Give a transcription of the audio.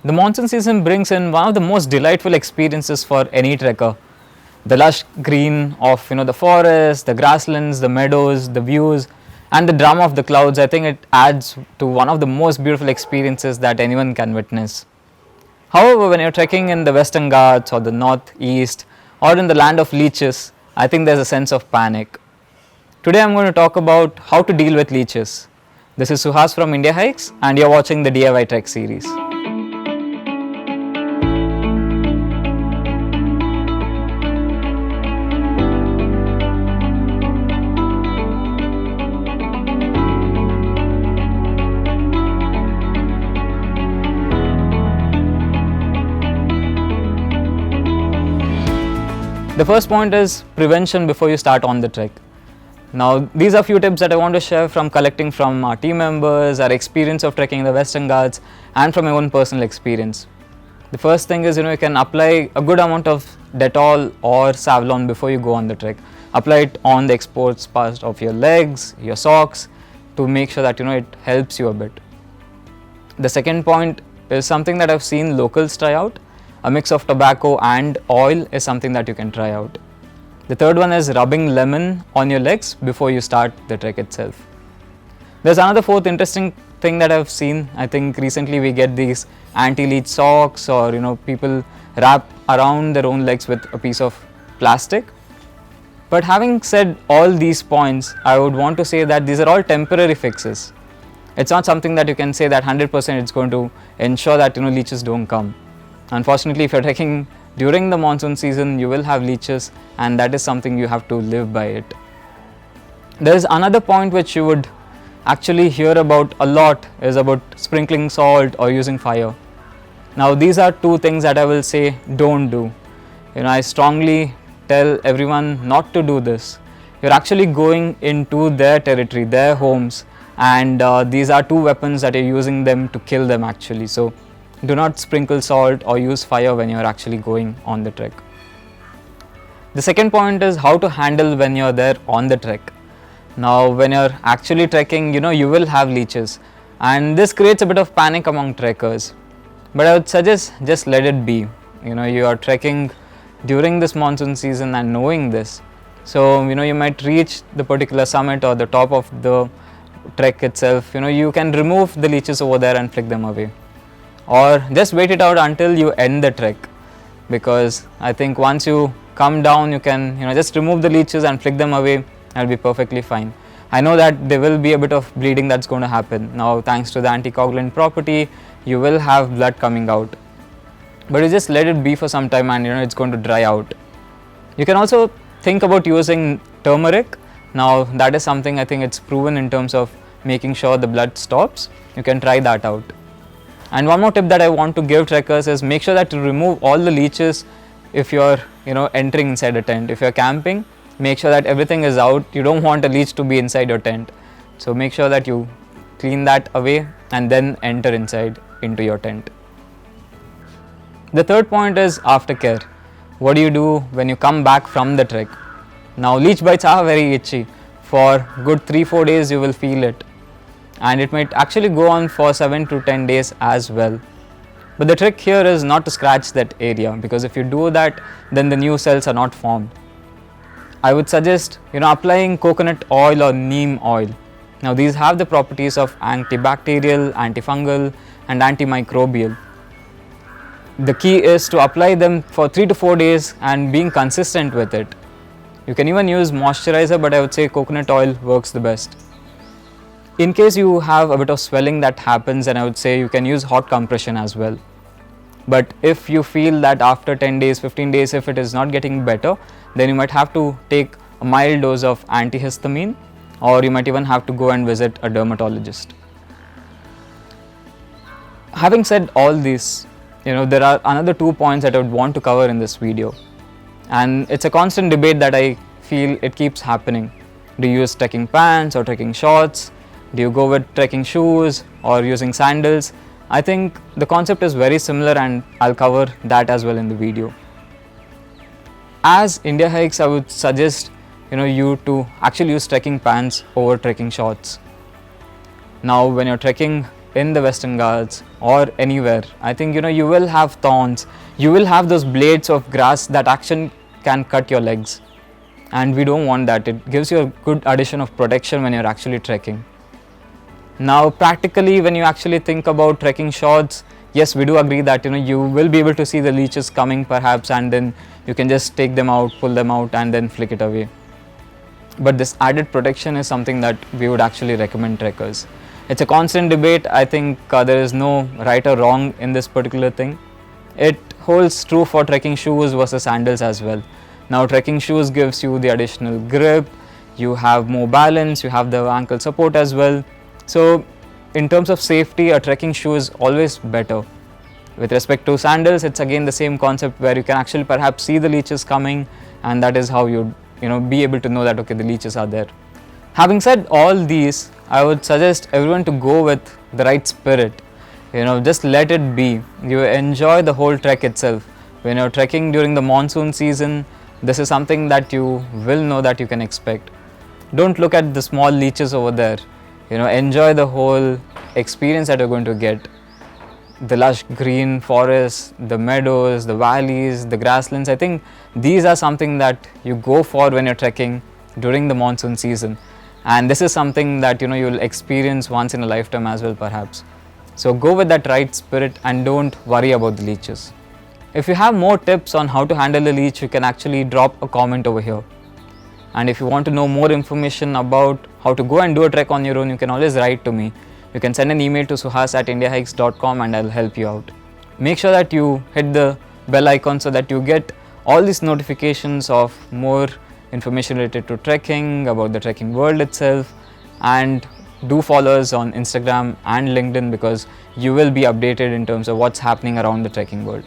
The monsoon season brings in one of the most delightful experiences for any trekker. The lush green of the forest, the grasslands, the meadows, the views, and the drama of the clouds. I think it adds to one of the most beautiful experiences that anyone can witness. However, when you're trekking in the Western Ghats or the northeast or in the land of leeches, I think there's a sense of panic. Today I'm going to talk about how to deal with leeches. This is Suhas from Indiahikes and you're watching the DIY Trek series. The first point is prevention before you start on the trek. Now, these are few tips that I want to share from collecting from our team members, our experience of trekking in the Western Ghats, and from my own personal experience. The first thing is, you can apply a good amount of Dettol or Savlon before you go on the trek. Apply it on the exposed part of your legs, your socks, to make sure that it helps you a bit. The second point is something that I've seen locals try out. A mix of tobacco and oil is something that you can try out. The third one is rubbing lemon on your legs before you start the trek itself. There's another fourth interesting thing that I've seen. I think recently we get these anti-leech socks, or people wrap around their own legs with a piece of plastic. But having said all these points, I would want to say that these are all temporary fixes. It's not something that you can say that 100% it's going to ensure that leeches don't come. Unfortunately, if you're trekking during the monsoon season, you will have leeches, and that is something you have to live by it. There is another point which you would actually hear about a lot, is about sprinkling salt or using fire. Now, these are two things that I will say don't do. I strongly tell everyone not to do this. You're actually going into their territory, their homes, and these are two weapons that you're using them to kill them actually. So do not sprinkle salt or use fire when you're actually going on the trek. The second point is how to handle when you're there on the trek. Now, when you're actually trekking, you will have leeches, and this creates a bit of panic among trekkers. But I would suggest just let it be. You are trekking during this monsoon season and knowing this. So, you might reach the particular summit or the top of the trek itself. You can remove the leeches over there and flick them away. Or just wait it out until you end the trek, because I think once you come down, you can just remove the leeches and flick them away. That'll be perfectly fine. I know that there will be a bit of bleeding that's going to happen. Now, thanks to the anticoagulant property, you will have blood coming out, but you just let it be for some time, and it's going to dry out. You can also think about using turmeric. Now, that is something I think it's proven in terms of making sure the blood stops. You can try that out. And one more tip that I want to give trekkers is make sure that you remove all the leeches if you're entering inside a tent. If you're camping, make sure that everything is out. You don't want a leech to be inside your tent. So make sure that you clean that away and then enter inside into your tent. The third point is aftercare. What do you do when you come back from the trek? Now, leech bites are very itchy. For good 3-4 days you will feel it. And it might actually go on for 7 to 10 days as well. But the trick here is not to scratch that area, because if you do that, then the new cells are not formed. I would suggest applying coconut oil or neem oil. Now, these have the properties of antibacterial, antifungal, and antimicrobial. The key is to apply them for 3 to 4 days and being consistent with it. You can even use moisturizer, but I would say coconut oil works the best. In case you have a bit of swelling that happens, then I would say you can use hot compression as well. But if you feel that after 10 days, 15 days, if it is not getting better, then you might have to take a mild dose of antihistamine, or you might even have to go and visit a dermatologist. Having said all this, there are another 2 points that I would want to cover in this video. And it's a constant debate that I feel it keeps happening. Do you use trekking pants or trekking shorts? Do you go with trekking shoes or using sandals? I think the concept is very similar, and I'll cover that as well in the video. As Indiahikes, I would suggest you to actually use trekking pants over trekking shorts. Now, when you're trekking in the Western Ghats or anywhere, I think you will have thorns, you will have those blades of grass that actually can cut your legs, and we don't want that. It gives you a good addition of protection when you're actually trekking. Now practically, when you actually think about trekking shorts, yes, we do agree that you will be able to see the leeches coming perhaps, and then you can just take them out, pull them out, and then flick it away. But this added protection is something that we would actually recommend trekkers. It's a constant debate. I think there is no right or wrong in this particular thing. It holds true for trekking shoes versus sandals as well. Now trekking shoes gives you the additional grip, you have more balance, you have the ankle support as well. So in terms of safety, a trekking shoe is always better. With respect to sandals, it's again the same concept where you can actually perhaps see the leeches coming, and that is how you'd be able to know that okay, the leeches are there. Having said all these, I would suggest everyone to go with the right spirit. Just let it be. You enjoy the whole trek itself. When you're trekking during the monsoon season, this is something that you will know that you can expect. Don't look at the small leeches over there. Enjoy the whole experience that you're going to get. The lush green forests, the meadows, the valleys, the grasslands. I think these are something that you go for when you're trekking during the monsoon season. And this is something that you'll experience once in a lifetime as well perhaps. So go with that right spirit and don't worry about the leeches. If you have more tips on how to handle a leech, you can actually drop a comment over here. And if you want to know more information about how to go and do a trek on your own, you can always write to me. You can send an email to suhas@indiahikes.com and I'll help you out. Make sure that you hit the bell icon so that you get all these notifications of more information related to trekking, about the trekking world itself, and do follow us on Instagram and LinkedIn because you will be updated in terms of what's happening around the trekking world.